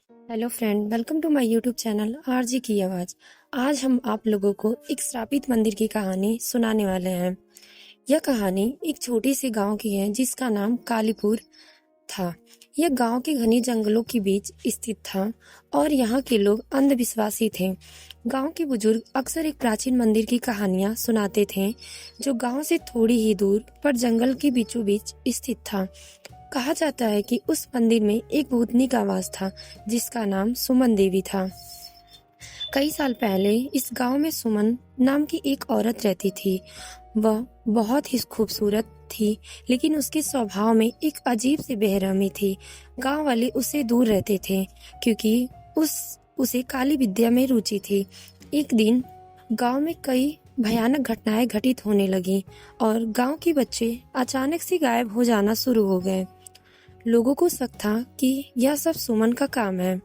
Hello friend, welcome to my YouTube channel RG की आवाज़। आज हम आप लोगों को एक श्रापित मंदिर की कहानी सुनाने वाले हैं। यह कहानी एक छोटी सी गांव की है जिसका नाम कालीपुर था। यह गांव के घने जंगलों के बीच स्थित था और यहाँ के लोग अंधविश्वासी थे। गांव के बुजुर्ग अक्सर एक प्राचीन मंदिर की कहानियां सुनाते थे जो गांव से थोड़ी ही दूर पर जंगल के बीचों बीच स्थित था। कहा जाता है कि उस मंदिर में एक भूतनी का वास था जिसका नाम सुमन देवी था। कई साल पहले इस गांव में सुमन नाम की एक औरत रहती थी। वह बहुत ही खूबसूरत थी, लेकिन उसके स्वभाव में एक अजीब सी बेरहमी थी। गांव वाले उससे दूर रहते थे क्योंकि उसे काली विद्या में रुचि थी। एक दिन गांव में कई भयानक घटनाएं घटित होने लगी और गांव के बच्चे अचानक से गायब हो जाना शुरू हो गए। लोगों को शक था कि यह सब सुमन का काम है।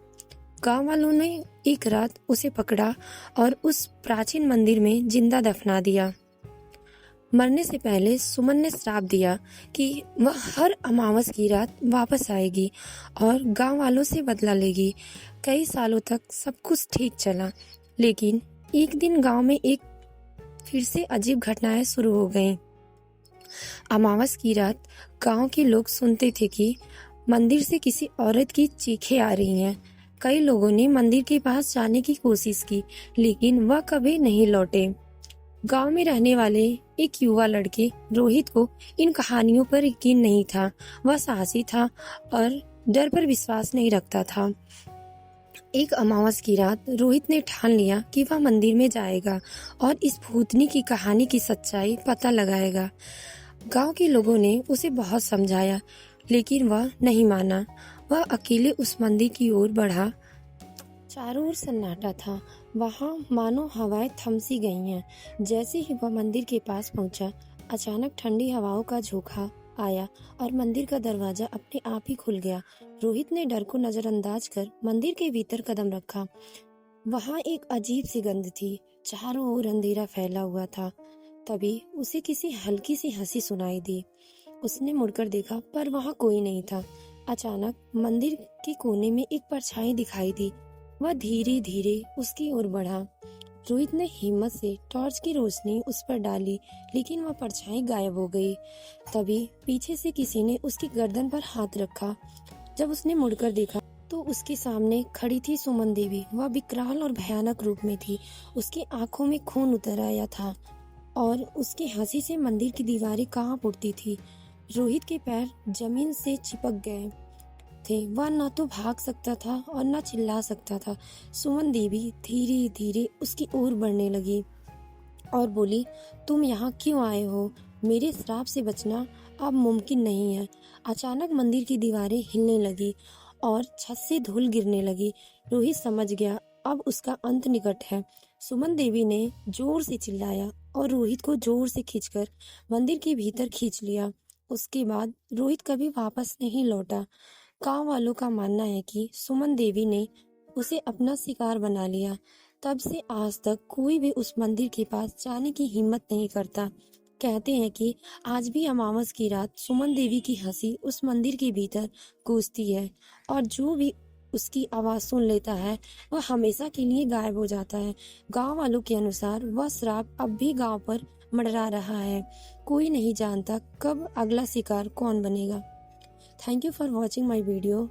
गांव वालों ने एक रात उसे पकड़ा और उस प्राचीन मंदिर में जिंदा दफना दिया। मरने से पहले सुमन ने श्राप दिया कि वह हर अमावस की रात वापस आएगी और गांव वालों से बदला लेगी। कई सालों तक सब कुछ ठीक चला, लेकिन एक दिन गांव में एक फिर से अजीब घटनाएं शुरू हो गईं। अमावस की रात गांव के लोग सुनते थे कि मंदिर से किसी औरत की चीखें आ रही हैं। कई लोगों ने मंदिर के पास जाने की कोशिश की, लेकिन वह कभी नहीं लौटे। गांव में रहने वाले एक युवा लड़के रोहित को इन कहानियों पर यकीन नहीं था। वह साहसी था और डर पर विश्वास नहीं रखता था। एक अमावस की रात रोहित ने ठान लिया कि वह मंदिर में जाएगा और इस भूतनी की कहानी की सच्चाई पता लगाएगा। गांव के लोगों ने उसे बहुत समझाया, लेकिन वह नहीं माना। वह अकेले उस मंदिर की ओर बढ़ा। चारों ओर सन्नाटा था, वहां मानो हवाएं थम सी गई हैं। जैसे ही वह मंदिर के पास पहुंचा, अचानक ठंडी हवाओं का झोंका आया और मंदिर का दरवाजा अपने आप ही खुल गया। रोहित ने डर को नजरअंदाज कर मंदिर के भीतर कदम रखा। वहां एक अजीब सी गंध थी, चारों ओर अंधेरा फैला हुआ था। तभी उसे किसी हल्की सी हंसी सुनाई दी। उसने मुड़कर देखा, पर वहां कोई नहीं था। अचानक मंदिर के कोने में एक परछाई दिखाई दी। वह धीरे धीरे उसकी ओर बढ़ा। रोहित ने हिम्मत से टॉर्च की रोशनी उस पर डाली, लेकिन वह परछाई गायब हो गई। तभी पीछे से किसी ने उसकी गर्दन पर हाथ रखा। जब उसने मुड़कर देखा तो उसके सामने खड़ी थी सुमन देवी। वह विकराल और भयानक रूप में थी। उसकी आंखों में खून उतर आया था और उसकी हंसी से मंदिर की दीवारें कांप उठती थी। रोहित के पैर जमीन से चिपक गए थे। वह न तो भाग सकता था और न चिल्ला सकता था। सुमन देवी धीरे धीरे उसकी ओर बढ़ने लगी और बोली, तुम यहाँ क्यों आए हो? मेरे श्राप से बचना अब मुमकिन नहीं है। अचानक मंदिर की दीवारें हिलने लगी और छत से धूल गिरने लगी। रोहित समझ गया, अब उसका अंत निकट है। सुमन देवी ने जोर से चिल्लाया और रोहित को जोर से खींचकर मंदिर के भीतर खींच लिया। उसके बाद रोहित कभी वापस नहीं लौटा। गांव वालों का मानना है कि सुमन देवी ने उसे अपना शिकार बना लिया। तब से आज तक कोई भी उस मंदिर के पास जाने की हिम्मत नहीं करता। कहते हैं कि आज भी अमावस की रात सुमन देवी की हंसी उस मंदिर के भीतर गूंजती है और जो भी उसकी आवाज सुन लेता है वह हमेशा के लिए गायब हो जाता है। गांव वालों के अनुसार वह श्राप अब भी गांव पर मंडरा रहा है। कोई नहीं जानता कब अगला शिकार कौन बनेगा। Thank you for watching my video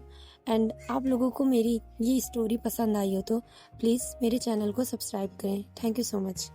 and आप लोगों को मेरी ये स्टोरी पसंद आई हो तो प्लीज़ मेरे चैनल को सब्सक्राइब करें। Thank you so much.